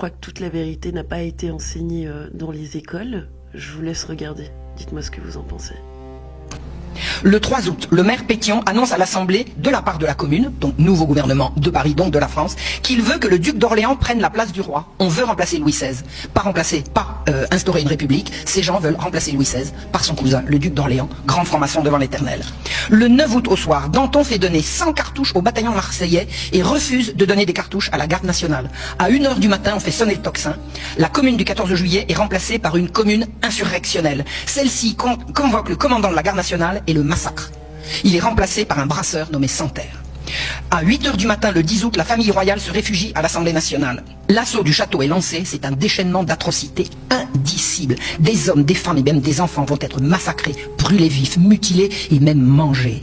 crois que toute la vérité n'a pas été enseignée dans les écoles. Je vous laisse regarder. Dites-moi ce que vous en pensez. Le 3 août, le maire Pétion annonce à l'Assemblée, de la part de la commune, donc nouveau gouvernement de Paris, donc de la France, qu'il veut que le duc d'Orléans prenne la place du roi. On veut remplacer Louis XVI. Pas instaurer une république. Ces gens veulent remplacer Louis XVI par son cousin, le duc d'Orléans, grand franc-maçon devant l'éternel. Le 9 août au soir, Danton fait donner 100 cartouches au bataillon marseillais et refuse de donner des cartouches à la garde nationale. À 1h du matin, on fait sonner le tocsin. La commune du 14 juillet est remplacée par une commune insurrectionnelle. Celle-ci convoque le commandant de la garde nationale et le massacre. Il est remplacé par un brasseur nommé Santerre. À 8h du matin, le 10 août, la famille royale se réfugie à l'Assemblée nationale. L'assaut du château est lancé, c'est un déchaînement d'atrocités indicibles. Des hommes, des femmes et même des enfants vont être massacrés, brûlés vifs, mutilés et même mangés.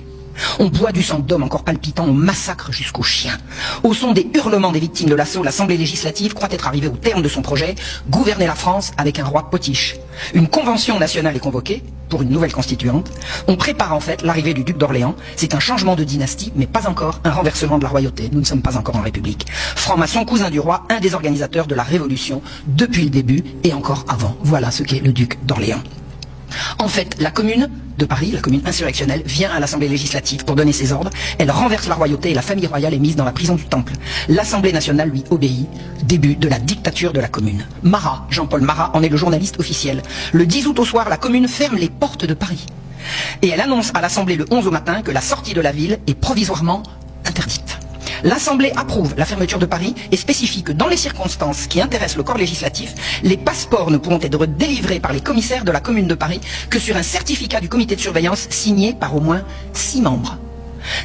On boit du sang d'hommes encore palpitants, on massacre jusqu'aux chiens. Au son des hurlements des victimes de l'assaut, l'Assemblée législative croit être arrivée au terme de son projet, gouverner la France avec un roi potiche. Une convention nationale est convoquée pour une nouvelle constituante. On prépare en fait l'arrivée du duc d'Orléans. C'est un changement de dynastie, mais pas encore un renversement de la royauté. Nous ne sommes pas encore en République. Franc-maçon, cousin du roi, un des organisateurs de la Révolution depuis le début et encore avant. Voilà ce qu'est le duc d'Orléans. En fait, la commune de Paris, la commune insurrectionnelle, vient à l'Assemblée législative pour donner ses ordres. Elle renverse la royauté et la famille royale est mise dans la prison du Temple. L'Assemblée nationale lui obéit. Début de la dictature de la commune. Marat, Jean-Paul Marat, en est le journaliste officiel. Le 10 août au soir, la commune ferme les portes de Paris. Et elle annonce à l'Assemblée le 11 au matin que la sortie de la ville est provisoirement interdite. L'Assemblée approuve la fermeture de Paris et spécifie que dans les circonstances qui intéressent le corps législatif, les passeports ne pourront être délivrés par les commissaires de la commune de Paris que sur un certificat du comité de surveillance signé par au moins 6 membres.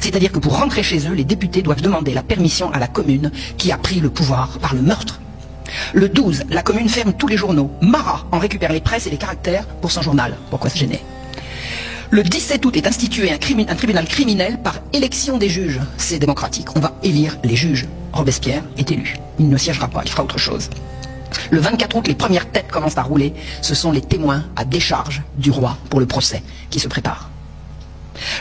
C'est-à-dire que pour rentrer chez eux, les députés doivent demander la permission à la commune qui a pris le pouvoir par le meurtre. Le 12, la commune ferme tous les journaux. Marat en récupère les presses et les caractères pour son journal. Pourquoi se gêner ? Le 17 août est institué un tribunal criminel par élection des juges. C'est démocratique. On va élire les juges. Robespierre est élu. Il ne siégera pas, il fera autre chose. Le 24 août, les premières têtes commencent à rouler. Ce sont les témoins à décharge du roi pour le procès qui se prépare.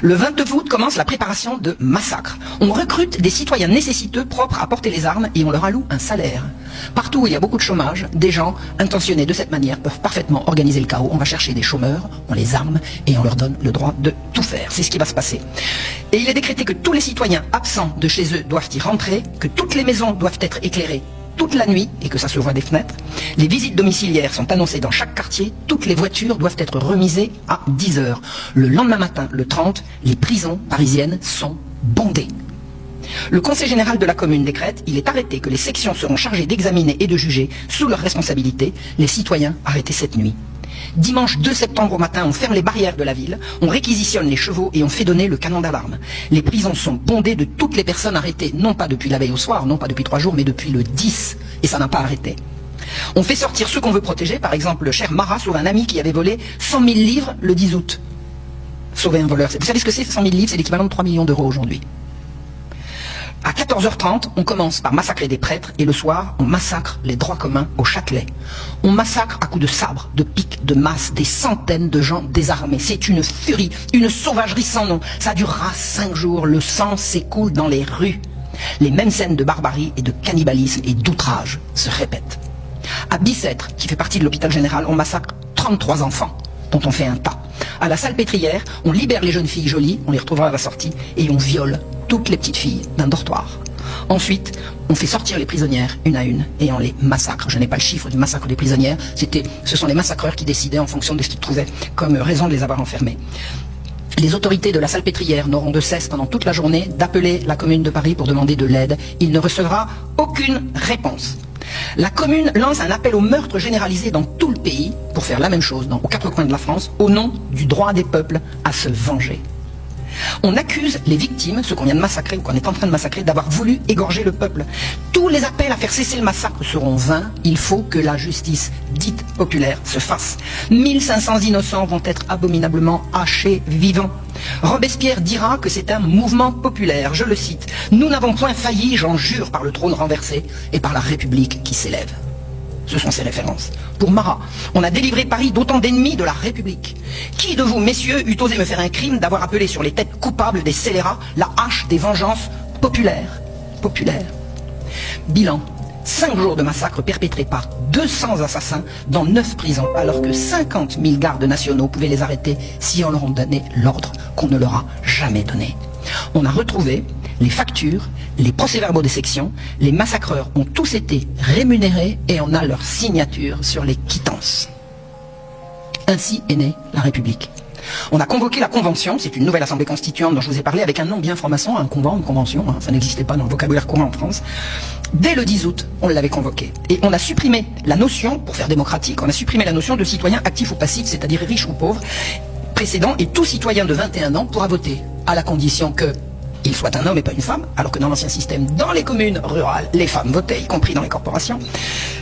Le 29 août commence la préparation de massacres. On recrute des citoyens nécessiteux propres à porter les armes et on leur alloue un salaire. Partout où il y a beaucoup de chômage, des gens intentionnés de cette manière peuvent parfaitement organiser le chaos. On va chercher des chômeurs, on les arme et on leur donne le droit de tout faire. C'est ce qui va se passer. Et il est décrété que tous les citoyens absents de chez eux doivent y rentrer, que toutes les maisons doivent être éclairées toute la nuit et que ça se voit des fenêtres. Les visites domiciliaires sont annoncées dans chaque quartier. Toutes les voitures doivent être remisées à 10h. Le lendemain matin, le 30, les prisons parisiennes sont bondées. Le conseil général de la commune décrète, il est arrêté que les sections seront chargées d'examiner et de juger sous leur responsabilité les citoyens arrêtés cette nuit. Dimanche 2 septembre au matin, on ferme les barrières de la ville, on réquisitionne les chevaux et on fait donner le canon d'alarme. Les prisons sont bondées de toutes les personnes arrêtées, non pas depuis la veille au soir, non pas depuis 3 jours, mais depuis le 10. Et ça n'a pas arrêté. On fait sortir ceux qu'on veut protéger. Par exemple, le cher Marat sauve un ami qui avait volé 100 000 livres le 10 août. Sauver un voleur. Vous savez ce que c'est, 100 000 livres? C'est l'équivalent de 3 millions d'euros aujourd'hui. À 14h30, on commence par massacrer des prêtres et le soir, on massacre les droits communs au Châtelet. On massacre à coups de sabre, de piques, de masse, des centaines de gens désarmés. C'est une furie, une sauvagerie sans nom. Ça durera 5 jours, le sang s'écoule dans les rues. Les mêmes scènes de barbarie et de cannibalisme et d'outrage se répètent. À Bicêtre, qui fait partie de l'hôpital général, on massacre 33 enfants, dont on fait un tas. À la Salpêtrière, on libère les jeunes filles jolies, on les retrouvera à la sortie, et on viole toutes les petites filles d'un dortoir. Ensuite, on fait sortir les prisonnières une à une et on les massacre. Je n'ai pas le chiffre du massacre des prisonnières, ce sont les massacreurs qui décidaient en fonction de ce qu'ils trouvaient comme raison de les avoir enfermées. Les autorités de la Salpêtrière n'auront de cesse pendant toute la journée d'appeler la commune de Paris pour demander de l'aide. Il ne recevra aucune réponse. La commune lance un appel au meurtre généralisé dans tout le pays pour faire la même chose aux 4 coins de la France au nom du droit des peuples à se venger. On accuse les victimes, ceux qu'on vient de massacrer ou qu'on est en train de massacrer, d'avoir voulu égorger le peuple. Tous les appels à faire cesser le massacre seront vains. Il faut que la justice dite populaire se fasse. 1500 innocents vont être abominablement hachés vivants. Robespierre dira que c'est un mouvement populaire, je le cite. « Nous n'avons point failli, j'en jure, par le trône renversé et par la République qui s'élève. » Ce sont ses références. Pour Marat, on a délivré Paris d'autant d'ennemis de la République. Qui de vous, messieurs, eût osé me faire un crime d'avoir appelé sur les têtes coupables des scélérats la hache des vengeances populaires? Bilan. 5 jours de massacres perpétrés par 200 assassins dans 9 prisons, alors que 50 000 gardes nationaux pouvaient les arrêter si on leur donnait l'ordre qu'on ne leur a jamais donné. On a retrouvé les factures, les procès-verbaux des sections, les massacreurs ont tous été rémunérés et on a leur signature sur les quittances. Ainsi est née la République. On a convoqué la Convention, c'est une nouvelle assemblée constituante dont je vous ai parlé, avec un nom bien franc-maçon, un convent, une convention, ça n'existait pas dans le vocabulaire courant en France. Dès le 10 août, on l'avait convoqué. Et on a supprimé la notion, pour faire démocratique, on a supprimé la notion de citoyen actif ou passif, c'est-à-dire riche ou pauvre, précédent, et tout citoyen de 21 ans pourra voter, à la condition que il soit un homme et pas une femme, alors que dans l'ancien système, dans les communes rurales, les femmes votaient, y compris dans les corporations.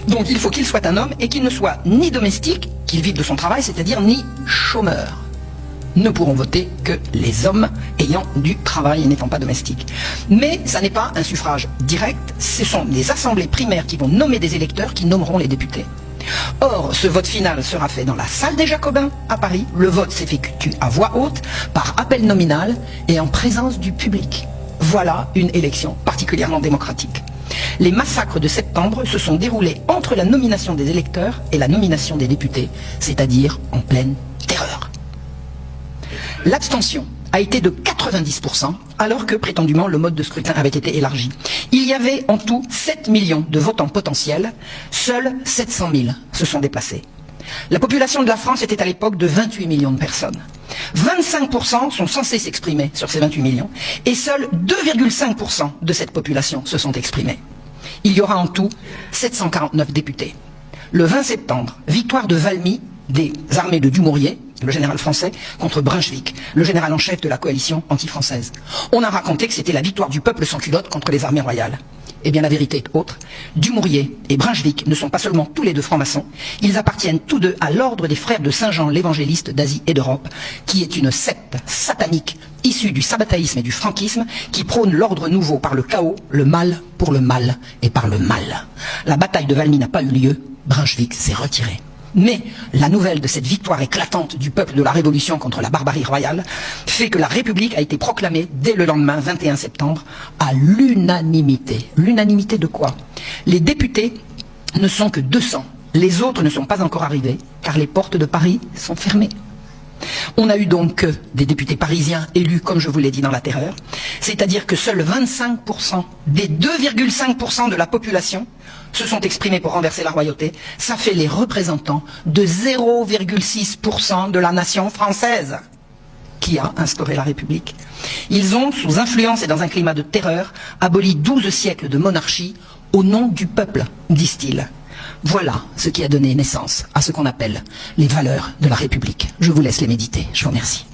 Donc il faut qu'il soit un homme et qu'il ne soit ni domestique, qu'il vive de son travail, c'est-à-dire ni chômeur. Ne pourront voter que les hommes ayant du travail et n'étant pas domestiques. Mais ça n'est pas un suffrage direct, ce sont des assemblées primaires qui vont nommer des électeurs qui nommeront les députés. Or, ce vote final sera fait dans la salle des Jacobins à Paris. Le vote s'effectue à voix haute, par appel nominal et en présence du public. Voilà une élection particulièrement démocratique. Les massacres de septembre se sont déroulés entre la nomination des électeurs et la nomination des députés, c'est-à-dire en pleine terreur. L'abstention a été de 90%, alors que prétendument le mode de scrutin avait été élargi. Il y avait en tout 7 millions de votants potentiels, seuls 700 000 se sont déplacés. La population de la France était à l'époque de 28 millions de personnes. 25% sont censés s'exprimer sur ces 28 millions, et seuls 2,5% de cette population se sont exprimés. Il y aura en tout 749 députés. Le 20 septembre, victoire de Valmy, des armées de Dumouriez, le général français, contre Brunswick, le général en chef de la coalition anti-française. On a raconté que c'était la victoire du peuple sans culotte contre les armées royales. Eh bien la vérité est autre. Dumouriez et Brunswick ne sont pas seulement tous les deux francs-maçons, ils appartiennent tous deux à l'ordre des frères de Saint Jean l'évangéliste d'Asie et d'Europe, qui est une secte satanique issue du sabbataïsme et du franquisme, qui prône l'ordre nouveau par le chaos, le mal pour le mal et par le mal. La bataille de Valmy n'a pas eu lieu, Brunswick s'est retiré. Mais la nouvelle de cette victoire éclatante du peuple de la Révolution contre la barbarie royale fait que la République a été proclamée dès le lendemain, 21 septembre, à l'unanimité. L'unanimité de quoi? Les députés ne sont que 200. Les autres ne sont pas encore arrivés, car les portes de Paris sont fermées. On n'a eu donc que des députés parisiens élus, comme je vous l'ai dit, dans la terreur, c'est-à-dire que seuls 25% des 2,5% de la population se sont exprimés pour renverser la royauté. Ça fait les représentants de 0,6% de la nation française qui a instauré la République. Ils ont, sous influence et dans un climat de terreur, aboli 12 siècles de monarchie au nom du peuple, disent-ils. Voilà ce qui a donné naissance à ce qu'on appelle les valeurs de la République. Je vous laisse les méditer. Je vous remercie.